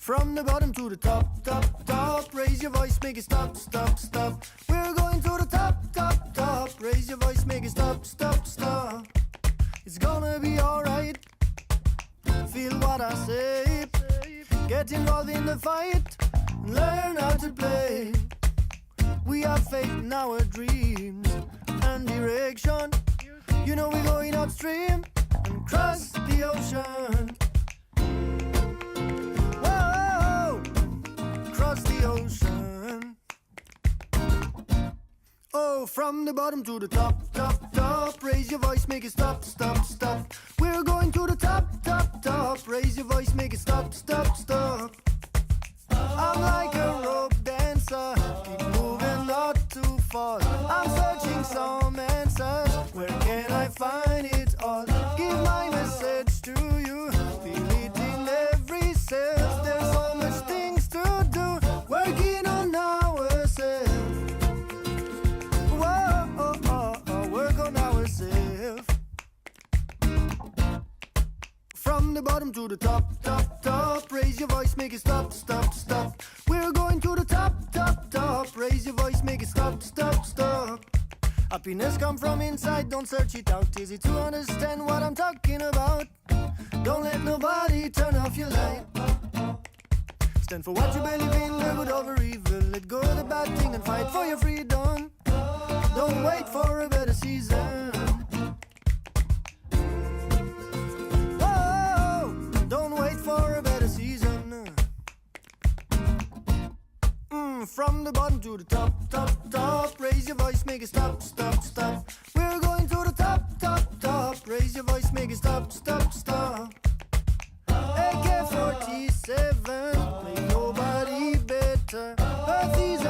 From the bottom to the top, top, top. Raise your voice, make it stop, stop, stop. We're going to the top, top, top. Raise your voice, make it stop, stop, stop. It's gonna be alright. Feel what I say. Get involved in the fight. Learn how to play. We have faith in our dreams and direction. You know we're going upstream and cross the ocean. Whoa, cross the ocean. Oh, from the bottom to the top, top, top. Raise your voice, make it stop, stop, stop. We're going to the top, top, top. Raise your voice, make it stop, stop, stop. I'm like a rope dancer, keep moving not too fast. I'm searching some answers, where can I find it all? Give my message to you, feel it in every cell. There's so much things to do, working on ourselves. Whoa, oh, oh, oh, work on ourselves. From the bottom to the top, top, top. Raise your voice, make it stop, stop, stop. We're going to the top, top, top. Raise your voice, make it stop, stop, stop. Happiness come from inside, don't search it out. Easy to understand what I'm talking about. Don't let nobody turn off your light. Stand for what you believe in, live good over evil. Let go of the bad thing and fight for your freedom. Don't wait for a better season. Don't wait for a better season. From the bottom to the top, top, top. Raise your voice, make it stop, stop, stop. We're going to the top, top, top. Raise your voice, make it stop, stop, stop. AK-47, ain't nobody better. Earth is